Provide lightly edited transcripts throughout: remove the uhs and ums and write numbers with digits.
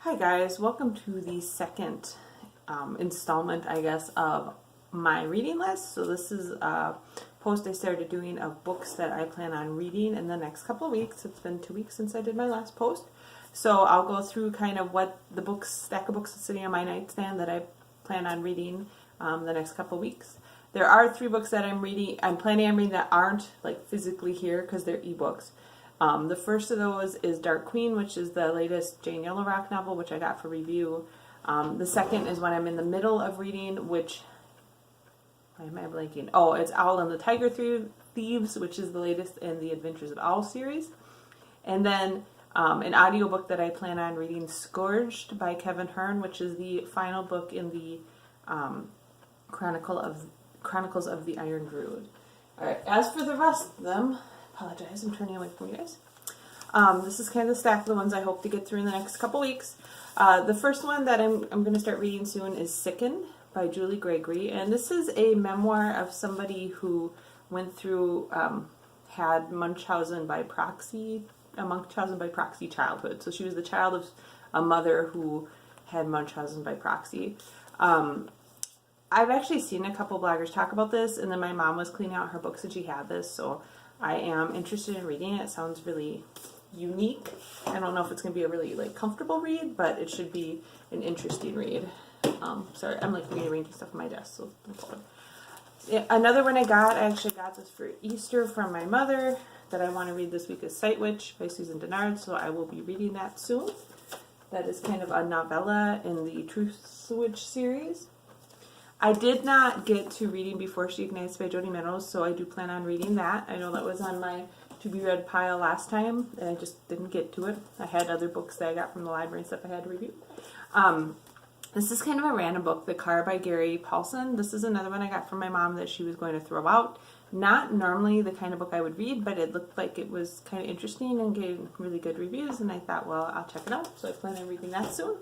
Hi guys, welcome to the second installment, I guess, of my reading list. So this is a post I started doing of books that I plan on reading in the next couple of weeks. It's been 2 weeks since I did my last post. So I'll go through kind of what the stack of books that's sitting on my nightstand that I plan on reading the next couple of weeks. There are 3 books that I'm planning on reading that aren't like physically here because they're ebooks. The first of those is Dark Queen, which is the latest Jane Yellow Rock novel, which I got for review. The second is one I'm in the middle of reading, which, why am I blanking? Oh, it's Owl and the Tiger Thieves, which is the latest in the Adventures of Owl series. And then an audiobook that I plan on reading, Scourged by Hearne, which is the final book in the Chronicles of the Iron Druid. Alright, as for the rest of them, apologize, I'm turning away from you guys. This is kind of the stack of the ones I hope to get through in the next couple weeks. The first one that I'm going to start reading soon is Sickened by Gregory, and this is a memoir of somebody who went through, had Munchausen by proxy childhood. So she was the child of a mother who had Munchausen by proxy. I've actually seen a couple bloggers talk about this, and then my mom was cleaning out her books and she had this, so I am interested in reading it. It sounds really unique. I don't know if it's going to be a really comfortable read, but it should be an interesting read. Sorry, I'm rearranging stuff on my desk. So another one I actually got this for Easter from my mother that I want to read this week is Sightwitch by Susan Dennard, so I will be reading that soon. That is kind of a novella in the Truthwitch series. I did not get to reading Before She Ignites by Jodi Meadows, so I do plan on reading that. I know that was on my to-be-read pile last time, and I just didn't get to it. I had other books that I got from the library and stuff I had to review. This is kind of a random book, The Car by Gary Paulsen. This is another one I got from my mom that she was going to throw out. Not normally the kind of book I would read, but it looked like it was kind of interesting and getting really good reviews, and I thought, well, I'll check it out. So I plan on reading that soon.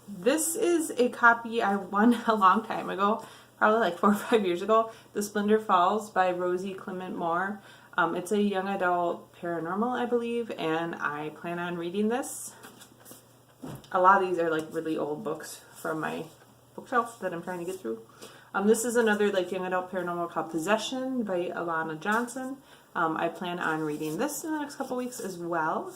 This is a copy I won a long time ago, probably like 4 or 5 years ago, The Splendour Falls by Clement-Moore. It's a young adult paranormal, I believe, and I plan on reading this. A lot of these are really old books from my bookshelf that I'm trying to get through. This is another young adult paranormal called Possession by Elana Johnson. I plan on reading this in the next couple weeks as well.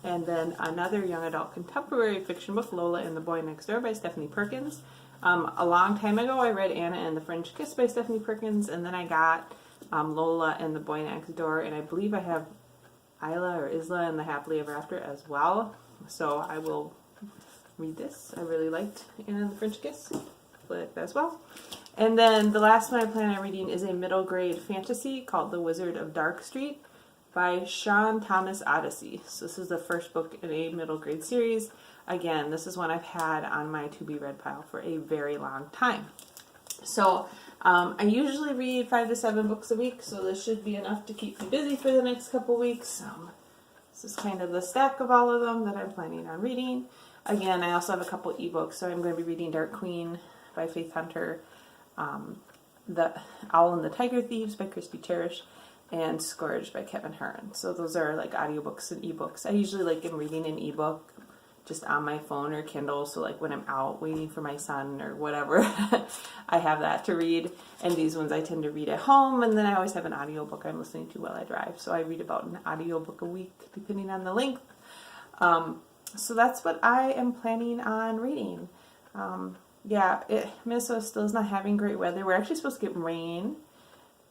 And then another young adult contemporary fiction book, Lola and the Boy Next Door by Stephanie Perkins. A long time ago, I read Anna and the French Kiss by Stephanie Perkins, and then I got Lola and the Boy Next Door, and I believe I have Isla and the Happily Ever After as well. So I will read this. I really liked Anna and the French Kiss. I like that as well. And then the last one I plan on reading is a middle grade fantasy called The Wizard of Dark Street by Shawn Odyssey. So this is the first book in a middle grade series. Again, this is one I've had on my to-be-read pile for a very long time. So I usually read 5 to 7 books a week, so this should be enough to keep me busy for the next couple weeks. This is kind of the stack of all of them that I'm planning on reading. Again, I also have a couple ebooks, so I'm going to be reading Dark Queen by Faith Hunter, The Owl and the Tiger Thieves by Kristi, Cherish, and Scourged by Hearne. So those are audiobooks and ebooks. I usually am reading an ebook just on my phone or Kindle, so when I'm out waiting for my son or whatever, I have that to read. And these ones I tend to read at home, and then I always have an audiobook I'm listening to while I drive. So I read about an audiobook a week, depending on the length. So that's what I am planning on reading. Minnesota still is not having great weather. We're actually supposed to get rain.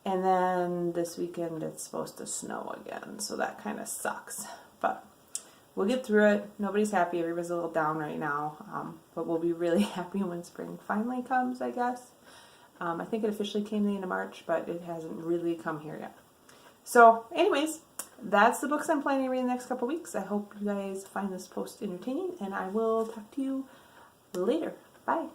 And then this weekend it's supposed to snow again, so that kind of sucks. But we'll get through it. Nobody's happy. Everybody's a little down right now. But we'll be really happy when spring finally comes, I guess. I think it officially came the end of March, but it hasn't really come here yet. So anyways, that's the books I'm planning to read in the next couple weeks. I hope you guys find this post entertaining, and I will talk to you later. Bye.